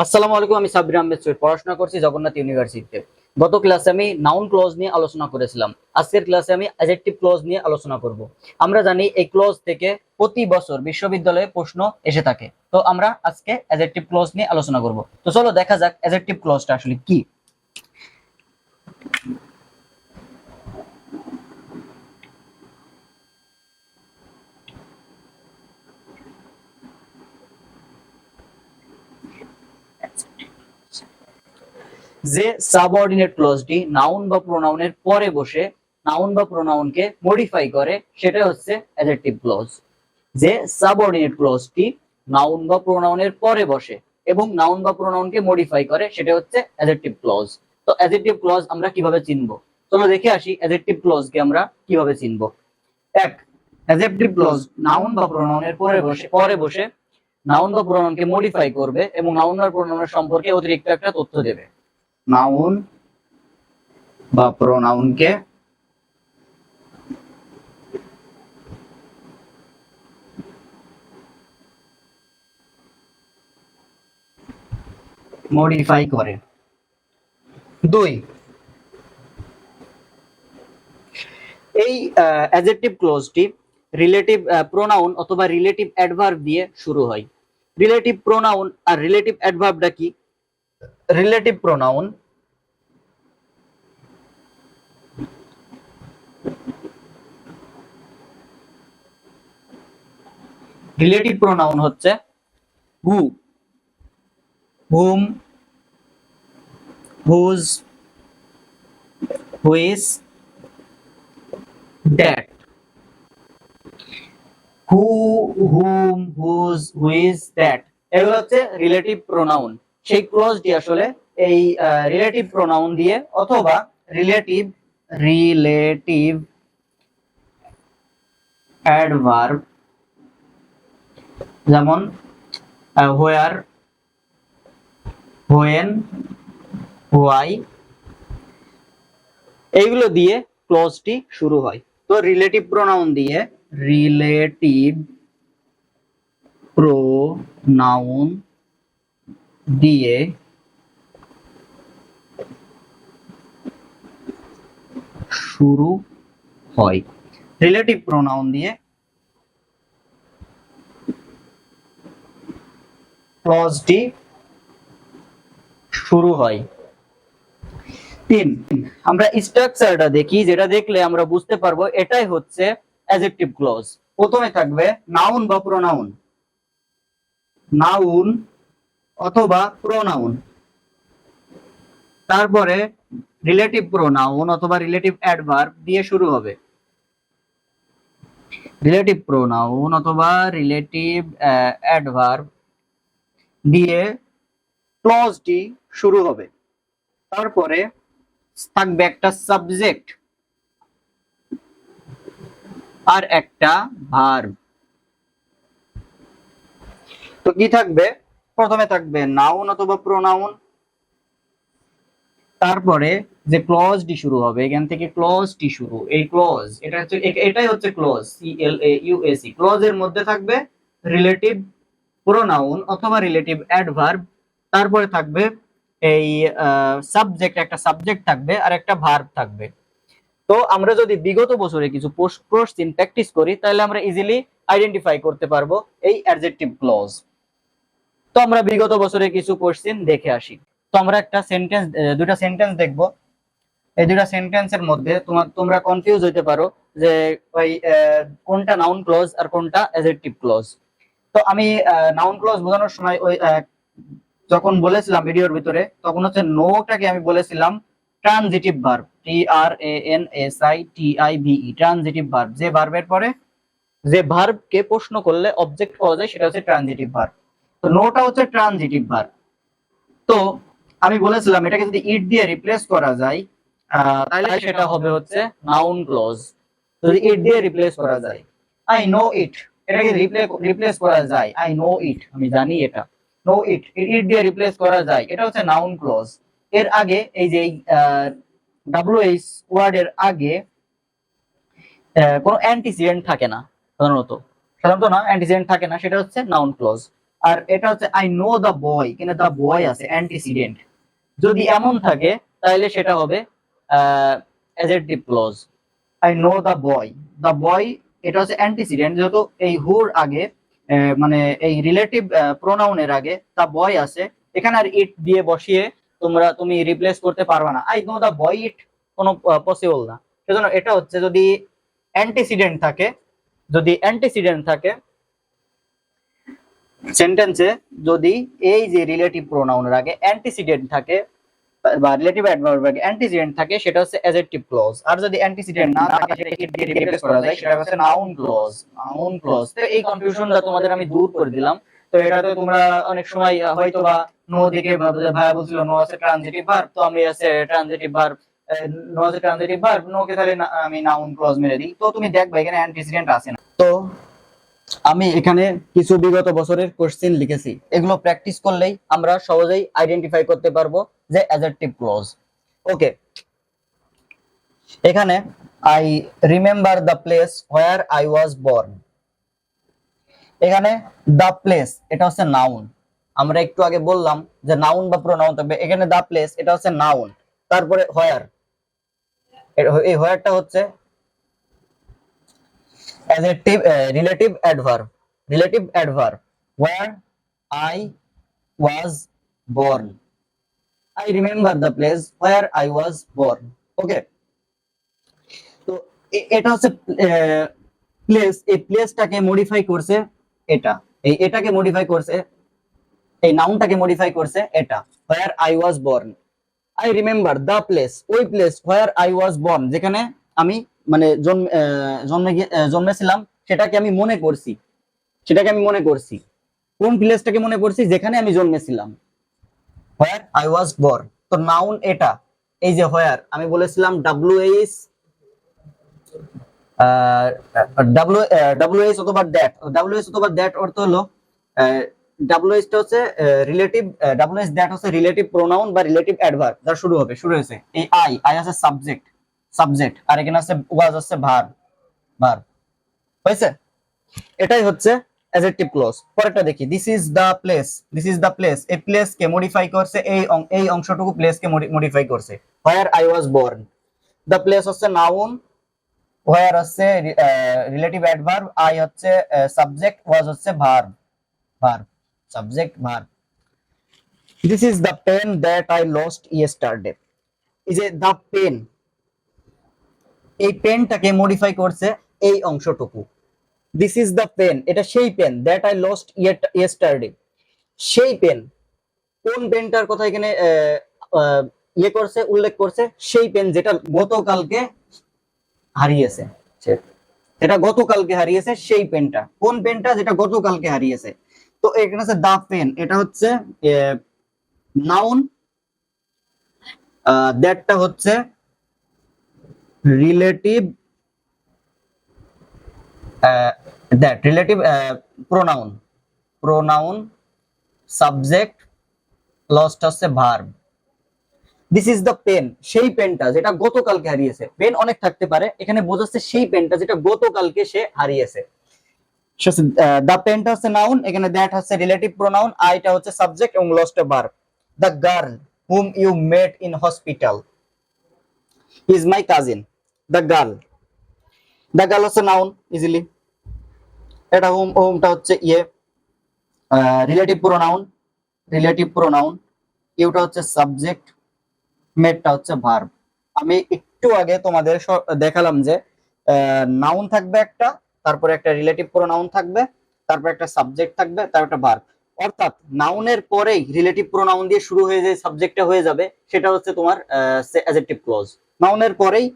আসসালামু আলাইকুম। আমি সাব্বির আহমেদ সৈয়দ, পড়াশোনা করছি জগন্নাথ ইউনিভার্সিটিতে। গত ক্লাসে আমি নাউন ক্লজ নিয়ে আলোচনা করেছিলাম। আজকের ক্লাসে আমি অ্যাডজেক্টিভ ক্লজ নিয়ে আলোচনা করব। আমরা জানি এই ক্লজ থেকে প্রতি বছর বিশ্ববিদ্যালয়ে প্রশ্ন এসে থাকে। তো আমরা আজকে অ্যাডজেক্টিভ ক্লজ নিয়ে আলোচনা করব। তো চলো দেখা যাক অ্যাডজেক্টিভ ক্লজটা আসলে কি। যে সাবঅর্ডিনেট ক্লজটি নাউন বা প্রোনাউনের পরে বসে নাউন বা প্রোনাউনকে মডিফাই করে সেটা হচ্ছে অ্যাডজেক্টিভ ক্লজ। যে সাবঅর্ডিনেট ক্লজটি নাউন বা প্রোনাউনের পরে বসে এবং নাউন বা প্রোনাউনকে মডিফাই করে সেটা হচ্ছে অ্যাডজেক্টিভ ক্লজ। তো অ্যাডজেক্টিভ ক্লজ আমরা কিভাবে চিনবো? চলো দেখে আসি অ্যাডজেক্টিভ ক্লজকে আমরা কিভাবে চিনবো। এক, অ্যাডজেক্টিভ ক্লজ নাউন বা প্রোনাউনের পরে বসে নাউন বা প্রোনাউনকে মডিফাই করবে এবং নাউন বা প্রোনাউনের সম্পর্কে অতিরিক্ত একটা তথ্য দেবে। নাউন বা প্রোনাউনকে মডিফাই করে। দুই, এই অ্যাডজেক্টিভ ক্লজটি রিলেটিভ প্রোনাউন অথবা রিলেটিভ অ্যাডভার্ব দিয়ে শুরু হয়। রিলেটিভ প্রোনাউন আর রিলেটিভ অ্যাডভার্বটা কি? রিলেটিভ প্রোনাউন রিলেটিভ প্রোনাউন হচ্ছে who, whom, whose, which, that. Who, whom, whose, which, that এগুলো হচ্ছে রিলেটিভ প্রোনাউন। সেই ক্লজটি আসলে এই রিলেটিভ প্রোনাউন দিয়ে অথবা রিলেটিভ রিলেটিভ অ্যাডভার্ব যেমন হোয়ার, হোয়েন, হোয়াই এইগুলো দিয়ে ক্লজটি শুরু হয়। তো রিলেটিভ প্রোনাউন দিয়ে রিলেটিভ প্রোনাউন দিয়ে শুরু হয়। রিলেটিভ প্রোনাউন দিয়ে ক্লজটি শুরু হয়। তিন, আমরা স্ট্রাকচারটা দেখি, যেটা দেখলে আমরা বুঝতে পারবো এটাই হচ্ছে অ্যাডজেক্টিভ ক্লজ। প্রথমে থাকবে নাউন বা প্রোনাউন, নাউন অথবা প্রোনাউন, তারপরে রিলেটিভ প্রোনাউন অথবা রিলেটিভ অ্যাডভার্ব দিয়ে শুরু হবে। রিলেটিভ প্রোনাউন অথবা রিলেটিভ অ্যাডভার্ব দিয়ে ক্লজটি শুরু হবে। তারপরে থাকবে একটা সাবজেক্ট আর একটা ভার্ব। তো কি থাকবে? প্রথমে থাকবে নাউন অথবা প্রোনাউন, তারপরে যে ক্লজটি শুরু হবে এখান থেকে ক্লজটি শুরু, এই ক্লজ এটাই হচ্ছে ক্লজ, CLAUSE। ক্লজের মধ্যে থাকবে রিলেটিভ প্রোনাউন অথবা রিলেটিভ অ্যাডভার্ব, তারপরে থাকবে এই সাবজেক্ট, একটা সাবজেক্ট থাকবে আর একটা ভার্ব থাকবে। তো আমরা যদি বিগত বছরে কিছু কোশ্চেন প্র্যাকটিস করি তাহলে আমরা ইজিলি আইডেন্টিফাই করতে পারবো এই অ্যাডজেক্টিভ ক্লজ। তো আমরা বিগত বছরে কিছু কোশ্চেন দেখে আসি। তো আমরা একটা সেন্টেন্স, দুটা সেন্টেন্স দেখবো। এই দুটা সেন্টেন্সের মধ্যে তোমরা কনফিউজ হইতে পারো যে ওই কোনটা নাউন ক্লজ আর কোনটা অ্যাডজেক্টিভ ক্লজ। তো আমি নাউন ক্লজ বোঝানোর সময় ওই যখন বলেছিলাম ভিডিওর ভিতরে, তখন হচ্ছে নোটাকে আমি বলেছিলাম transitive verb, TRANSITIVE, transitive verb. যে ভার্বের পরে যে ভার্বকে প্রশ্ন করলে অবজেক্ট পাওয়া যায় সেটা হচ্ছে ট্রানজিটিভ ভার্ব। তো নোটা হচ্ছে ট্রানজিটিভ ভার্ব। তো আমি বলেছিলাম এটাকে যদি ইট দিয়ে রিপ্লেস করা যায় তাহলে সেটা হবে হচ্ছে নাউন ক্লজ। যদি ইট দিয়ে রিপ্লেস করা যায়, আই নো ইট, এটাকে রিপ্লেস করা যায়, আই নো ইট, আমি জানি এটা। নো ইট, ইট দিয়ে রিপ্লেস করা যায়, এটা হচ্ছে নাউন ক্লজ। এর আগে এই যে WH ওয়ার্ডের আগে কোনো অ্যান্টিসিডেন্ট থাকে না, সাধারণত না অ্যান্টিসিডেন্ট থাকে না, সেটা হচ্ছে নাউন ক্লজ। আর এটা হচ্ছে আই নো দ্য বয়, কিন্তু দ্য বয় আছে অ্যান্টিসিডেন্ট, যদি এমন থাকে তাহলে সেটা হবে adjective clause. I know the boy এটা হচ্ছে অ্যান্টিসিডেন্ট, যেহেতু এই হুর আগে মানে এই রিলেটিভ প্রোনাউনের আগে দ্য বয় আছে, এখানে আর ইট দিয়ে বসিয়ে তুমি রিপ্লেস করতে পারবে না। আই নো দ্য বয় ইট কোনো পসিবল না। সেজন্য এটা হচ্ছে যদি অ্যান্টিসিডেন্ট থাকে, যদি অ্যান্টিসিডেন্ট থাকে সেন্টেন্সে, যদি এই যে রিলেটিভ প্রোনাউনের আগে অ্যান্টিসিডেন্ট থাকে বা রিলেটিভ অ্যাডভার্ব আগে অ্যান্টিসিডেন্ট থাকে, সেটা হচ্ছে অ্যাডজেক্টিভ ক্লজ। আর যদি অ্যান্টিসিডেন্ট না থাকে সেটা ইট দিয়ে রিপ্লেস করা যায়, সেটা হচ্ছে নাউন ক্লজ। Noun clause. তো এই কনফিউশনটা তোমাদের আমি দূর করে দিলাম। তো এটাতে তোমরা অনেক সময় হয়তো বা নো দিকে ভাইয়া বলছিল নো আছে ট্রানজিটিভ ভার্ব, তো আমি আছে ট্রানজিটিভ ভার্ব, নো আছে ট্রানজিটিভ ভার্ব, নো কে তাহলে আমি নাউন ক্লজ মেরে দিই। তো তুমি দেখবে এখানে অ্যান্টিসিডেন্ট আছে না। তো আমি এখানে কিছু বিগত বছরের কোশ্চেন লিখেছি, এগুলো প্র্যাকটিস করলেই আমরা সহজেই আইডেন্টিফাই করতে পারবো যে অ্যাডজেক্টিভ ক্লজ। ওকে, এখানে I remember the place where I was born, এখানে দ্য প্লেস এটা হচ্ছে নাউন। আমরা একটু আগে বললাম যে নাউন বা প্রোনাউন থাকবে, এখানে দ্য প্লেস এটা হচ্ছে নাউন। তারপরে হোয়ার, এই হোয়ারটা হচ্ছে adjective relative adverb, relative adverb where I was born, I remember the place where I was born. Okay, তো এটা হচ্ছে প্লেস, এই প্লেসটাকে মডিফাই করছে এটা, এটাকে মডিফাই করছে, এই নাউনটাকে মডিফাই করছে এটা, where I was born. I remember the place, ওই place where I was born, যেখানে আমি মানে জন্মেছিলাম, সেটাকে আমি মনে করছি, সেটাকে আমি মনে করছি। কোন প্লেসটাকে মনে করছি? যেখানে আমি জন্মেছিলাম, where I was born। তো নাউন এটা, এই যে where আমি বলেছিলাম WH WH অথবা দ্যাট, WH অথবা দ্যাট অর্থ হলো WH টা হচ্ছে রিলেটিভ, WH দ্যাট হচ্ছে রিলেটিভ প্রোনাউন বা রিলেটিভ অ্যাডভার্ব যার শুরু হবে, শুরু হয়েছে এই আই আছে সাবজেক্ট, সাবজেক্ট, আর এখানে আছে ওয়াজ আছে ভার্ব, ভার্ব হয়েছে। এটাই হচ্ছে অ্যাডজেক্টিভ ক্লজ। পরেরটা দেখি, this is the place, this is the place, এই প্লেস কে মডিফাই করছে, এই অংশটুকু প্লেস কে মডিফাই করছে, where I was born. The place হচ্ছে নাউন, হোয়ার হচ্ছে রিলেটিভ অ্যাডভার্ব, আই হচ্ছে সাবজেক্ট, ওয়াজ হচ্ছে verb, verb subject verb. This is the pen that I lost yesterday, এই যে দ্য পেন, এই পেনটাকে মডিফাই করছে এই অংশটুকু। দিস ইজ দ্য পেন, এটা সেই pen, that I lost yesterday, সেই পেন, কোন পেনটার কথা এখানে ইয়ে করছে, উল্লেখ করছে, সেই পেন যেটা গতকালকে হারিয়েছে, এটা গতকালকে হারিয়েছে, সেই পেনটা, কোন পেনটা? যেটা গতকালকে হারিয়েছে। তো এখানে আছে দা পেন, এটা হচ্ছে নাউন, দ্যাটটা হচ্ছে relative, that relative pronoun, pronoun, subject, last হচ্ছে verb. This is the pen, সেই পেনটা যেটা গতকালকে হারিয়েছে। পেন অনেক থাকতে পারে, এখানে বোঝাচ্ছে সেই পেনটা যেটা গতকালকে সে হারিয়েছে। দ্য পেনটা হচ্ছে নাউন, এখানে দ্যাট হচ্ছে রিলেটিভ প্রোনাউন, আইটা হচ্ছে সাবজেক্ট এবং lost verb. The girl whom you met in hospital is my cousin, the girl, the girl হচ্ছে নাউন ইজিলি, এটা হুমটা হচ্ছে ইয়ে রিলেটিভ প্রোনাউন, রিলেটিভ প্রোনাউন, ইউটা হচ্ছে সাবজেক্ট, মেটটা হচ্ছে ভার্ব। আমি একটু আগে তোমাদের দেখালাম যে নাউন থাকবে একটা, তারপরে একটা রিলেটিভ প্রোনাউন থাকবে, তারপর একটা সাবজেক্ট থাকবে, তারপর একটা ভার্ব। অর্থাৎ নাউনের পরেই রিলেটিভ প্রোনাউন দিয়ে শুরু হয়ে যে সাবজেক্টটা হয়ে যাবে, সেটা হচ্ছে তোমার অ্যাডজেক্টিভ ক্লজ। নাউনের পরেই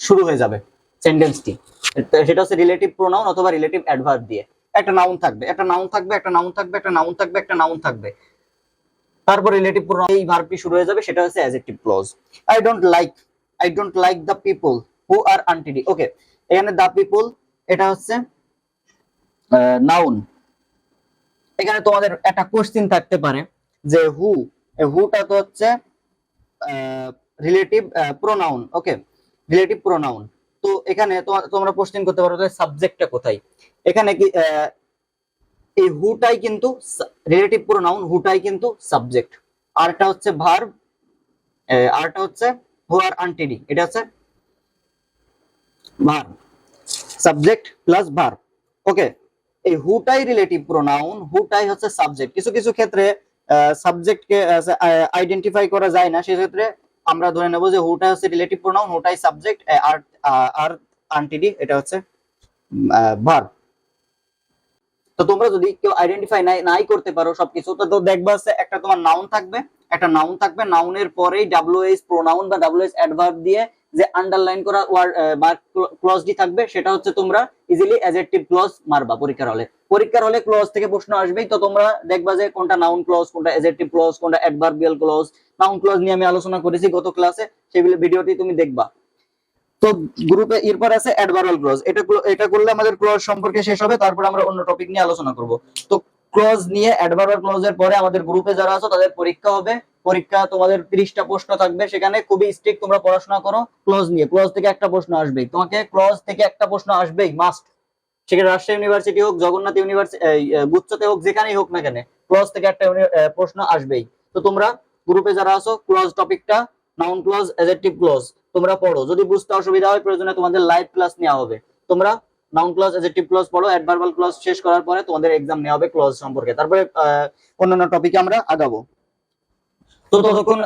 শুরু হয়ে যাবে সেন্টেন্সটি, সেটা হচ্ছে রিলেটিভ প্রোনাউন অথবা রিলেটিভ অ্যাডভার্ব দিয়ে। একটা নাউন থাকবে, একটা নাউন থাকবে, একটা নাউন থাকবে, একটা নাউন থাকবে, একটা নাউন থাকবে, তারপর রিলেটিভ প্রোনাউন এই ভার্বটি শুরু হয়ে যাবে, সেটা হচ্ছে adjective clause. I don't like the people who are untidy. Okay, এখানে দ্য পিপল এটা হচ্ছে নাউন। এখানে তোমাদের একটা কোশ্চেন থাকতে পারে যে হুটা তো হচ্ছে রিলেটিভ প্রোনাউন। ওকে, রিলেটিভ প্রোনাউন। তো এখানে তোমরা কোশ্চেন করতে পারো যে সাবজেক্টটা কোথায়। এখানে কি এই হুটাই কিন্তু রিলেটিভ প্রোনাউন, হুটাই কিন্তু সাবজেক্ট, আরটা হচ্ছে ভার্ব, আরটা হচ্ছে হু আর আনটিডি, এটা হচ্ছে ভার্ব, সাবজেক্ট প্লাস ভার্ব। ওকে, এই হুটাই রিলেটিভ প্রোনাউন, হুটাই হচ্ছে সাবজেক্ট। কিছু কিছু ক্ষেত্রে সাবজেক্টকে আইডেন্টিফাই করা যায় না, সেক্ষেত্রে আমরা ধরে নেব যে হুটাই হচ্ছে রিলেটিভ প্রোনাউন, হুটাই সাবজেক্ট, আর আর আনটিডি এটা হচ্ছে ভার্ব। তো তোমরা যদি কেউ আইডেন্টিফাই নাই করতে পারো সবকিছু, তো দেখবা হচ্ছে একটা তোমার নাউন থাকবে, একটা নাউন থাকবে, নাউনের পরেই ডাব্লিউএইচ প্রোনাউন বা ডাব্লিউএইচ অ্যাডভার্ব দিয়ে যে আন্ডারলাইন করা ওয়ার্ড বা ক্লজটি থাকবে, সেটা হচ্ছে তোমরা ইজিলি অ্যাডজেক্টিভ ক্লজ মারবা পরীক্ষার হলে। পরীক্ষার হলে ক্লজ থেকে প্রশ্ন আসবেই, তো তোমরা দেখবা যে কোনটা নাউন ক্লজ, কোনটা অ্যাডজেক্টিভ ক্লজ, কোনটা অ্যাডভার্বিয়াল ক্লজ। নাউন ক্লজ নিয়ে আমি আলোচনা করেছি গত ক্লাসে, সেই ভিডিওটি তুমি দেখবা। তো গ্রুপে এরপর আছে অ্যাডভার্বাল ক্লজ, এটা করলে আমাদের ক্লজ সম্পর্কে শেষ হবে, তারপর আমরা অন্য টপিক নিয়ে আলোচনা করব। তো ক্লজ নিয়ে অ্যাডভার্বাল ক্লজের পরে আমাদের গ্রুপে যারা আছো তাদের পরীক্ষা হবে। পরীক্ষা তোমাদের 30টা প্রশ্ন থাকবে, সেখানে খুবই স্ট্রিক্ট, তোমরা পড়াশোনা করো ক্লজ নিয়ে। ক্লজ থেকে একটা প্রশ্ন আসবেই, তোমাকে ক্লজ থেকে একটা প্রশ্ন আসবেই মাস্ট। সেখানে রাজশাহী ইউনিভার্সিটি হোক, জগন্নাথ ইউনিভার্সিটি, গুচ্ছতে হোক, যেখানেই হোক না কেন, ক্লজ থেকে একটা প্রশ্ন আসবেই। তো তোমরা গ্রুপে যারা আছো ক্লজ টপিকটা, নাউন ক্লজ, অ্যাডজেক্টিভ ক্লজ তোমরা পড়ো। যদি বুঝতে অসুবিধা হয় প্রয়োজনে তোমাদের লাইভ ক্লাস নেওয়া হবে। তোমরা নাউন ক্লজ, অ্যাডজেক্টিভ ক্লজ পড়ো, অ্যাডভার্বাল ক্লজ শেষ করার পরে তোমাদের এক্সাম নেওয়া হবে ক্লজ সম্পর্কে, তারপরে অন্যান্য টপিকে আমরা আগাবো। তো ততক্ষণ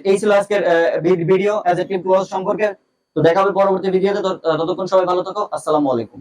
এই ছিল আজকের ভিডিও অ্যাডজেক্টিভ ক্লজ সম্পর্কে। তো দেখা হবে পরবর্তী ভিডিওতে, ততক্ষণ সবাই ভালো থাকো, আসসালামু আলাইকুম।